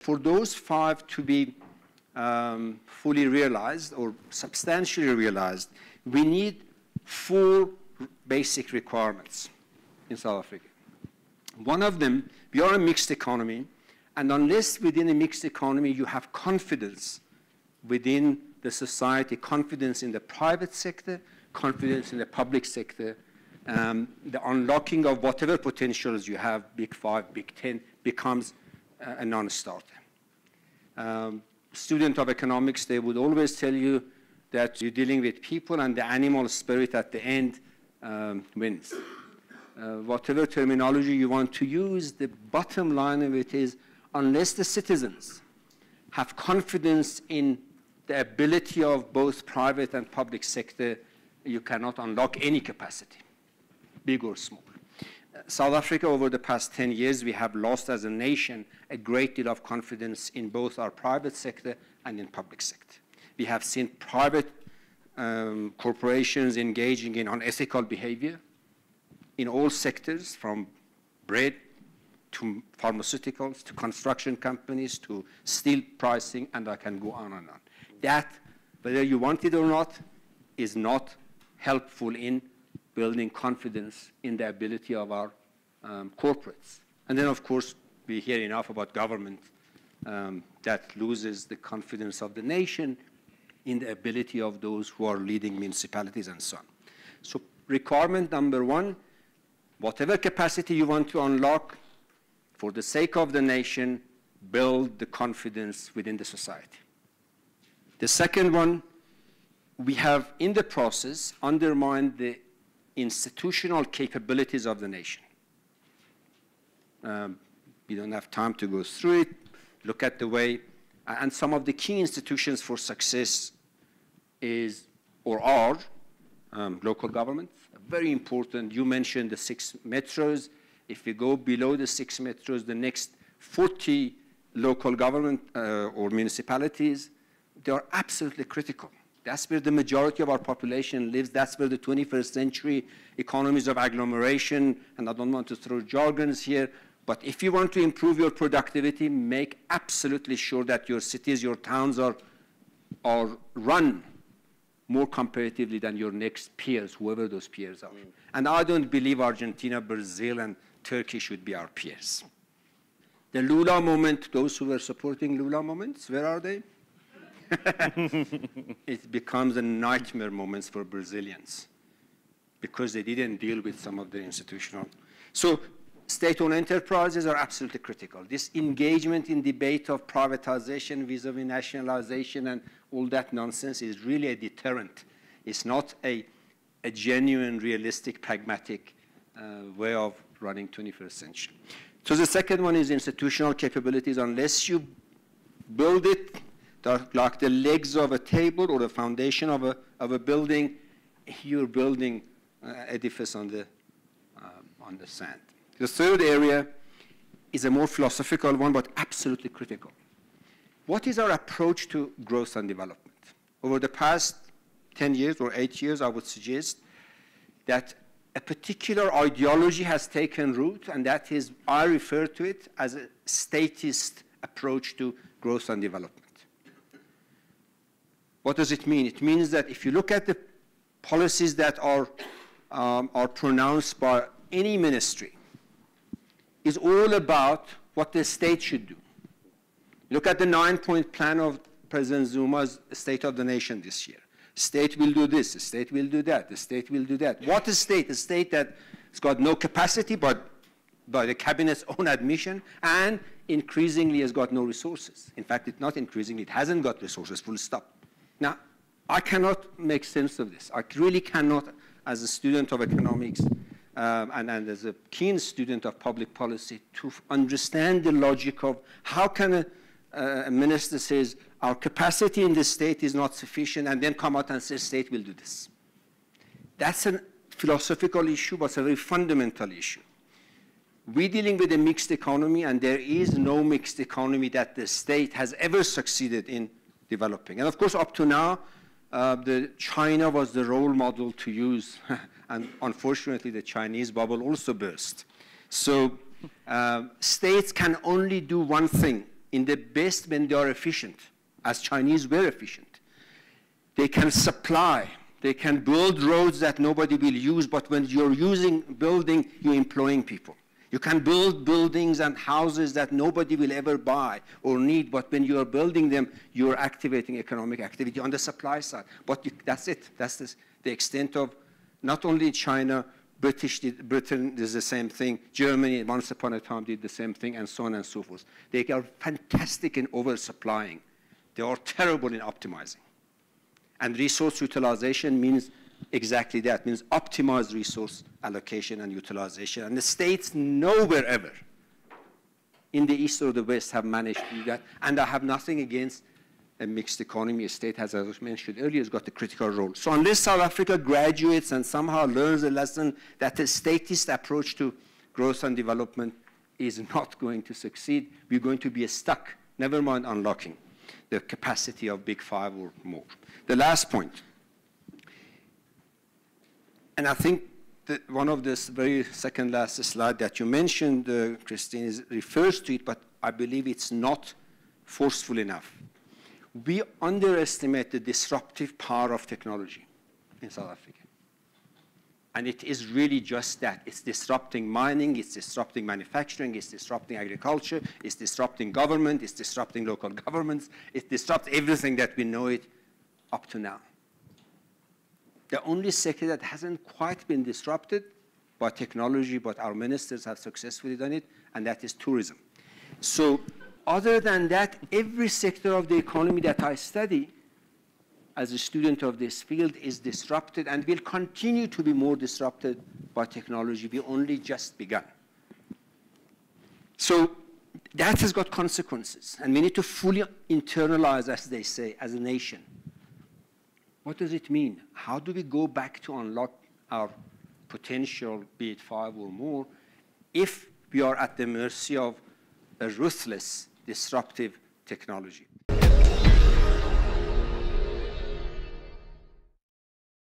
For those 5 to be fully realized or substantially realized, we need 4 basic requirements in South Africa. One of them, we are a mixed economy, and unless within a mixed economy you have confidence within the society, confidence in the private sector, confidence in the public sector, the unlocking of whatever potentials you have, Big 5, Big 10, becomes a non-starter. Student of economics, they would always tell you that you're dealing with people and the animal spirit at the end wins. Whatever terminology you want to use, the bottom line of it is, unless the citizens have confidence in the ability of both private and public sector, you cannot unlock any capacity, big or small. South Africa, over the past 10 years, we have lost as a nation a great deal of confidence in both our private sector and in public sector. We have seen private corporations engaging in unethical behavior in all sectors, from bread to pharmaceuticals, to construction companies, to steel pricing, and I can go on and on. That, whether you want it or not, is not helpful in building confidence in the ability of our corporates. And then, of course, we hear enough about government that loses the confidence of the nation in the ability of those who are leading municipalities and so on. So requirement number 1, whatever capacity you want to unlock, for the sake of the nation, build the confidence within the society. The second one, we have in the process undermined the institutional capabilities of the nation. We don't have time to go through it. Look at the way, and some of the key institutions for success is, or are, local governments. Very important. You mentioned the 6 metros. If we go below the 6 metros, the next 40 local government or municipalities, they are absolutely critical. That's where the majority of our population lives. That's where the 21st century economies of agglomeration, and I don't want to throw jargons here, but if you want to improve your productivity, make absolutely sure that your cities, your towns are run more comparatively than your next peers, whoever those peers are. And I don't believe Argentina, Brazil, and Turkey should be our peers. The Lula moment, those who were supporting Lula moments, where are they? It becomes a nightmare moments for Brazilians because they didn't deal with some of the institutional. So state-owned enterprises are absolutely critical. This engagement in debate of privatization vis-a-vis nationalization and all that nonsense is really a deterrent. It's not a genuine, realistic, pragmatic way of running 21st century. So the second one is institutional capabilities. Unless you build it, like the legs of a table or the foundation of a building, you're building edifice on the sand. The third area is a more philosophical one, but absolutely critical. What is our approach to growth and development? Over the past 10 years or 8 years, I would suggest that a particular ideology has taken root, and that is, I refer to it as a statist approach to growth and development. What does it mean? It means that if you look at the policies that are pronounced by any ministry, it's all about what the state should do. Look at the 9-point plan of President Zuma's State of the Nation this year. State will do this, the state will do that, the state will do that. What is state? A state that has got no capacity, but by the cabinet's own admission, and increasingly has got no resources. In fact, it's not increasingly, it hasn't got resources, full stop. Now, I cannot make sense of this. I really cannot, as a student of economics and as a keen student of public policy, to understand the logic of how can a minister says, our capacity in the state is not sufficient, and then come out and say, state will do this. That's a philosophical issue, but it's a very fundamental issue. We're dealing with a mixed economy, and there is no mixed economy that the state has ever succeeded in developing. And of course, up to now, China was the role model to use, and unfortunately, the Chinese bubble also burst. So states can only do one thing in the best when they are efficient, as Chinese were efficient. They can supply. They can build roads that nobody will use, but when you're building, you're employing people. You can build buildings and houses that nobody will ever buy or need, but when you're building them, you're activating economic activity on the supply side. But that's it. That's the extent of not only China, Britain does the same thing, Germany once upon a time did the same thing, and so on and so forth. They are fantastic in oversupplying. They are terrible in optimizing. And resource utilization means exactly that, means optimize resource allocation and utilization. And the states nowhere ever in the East or the West have managed to do that. And I have nothing against a mixed economy. A state, as I mentioned earlier, has got a critical role. So unless South Africa graduates and somehow learns a lesson that a statist approach to growth and development is not going to succeed, we're going to be stuck, never mind unlocking the capacity of Big Five or more. The last point. And I think that one of this very second last slide that you mentioned, Christine, refers to it, but I believe it's not forceful enough. We underestimate the disruptive power of technology in South Africa. And it is really just that. It's disrupting mining, it's disrupting manufacturing, it's disrupting agriculture, it's disrupting government, it's disrupting local governments, it disrupts everything that we know it up to now. The only sector that hasn't quite been disrupted by technology, but our ministers have successfully done it, and that is tourism. So other than that, every sector of the economy that I study as a student of this field is disrupted and will continue to be more disrupted by technology. We only just begun. So that has got consequences, and we need to fully internalize, as they say, as a nation. What does it mean? How do we go back to unlock our potential, be it 5 or more, if we are at the mercy of a ruthless, disruptive technology?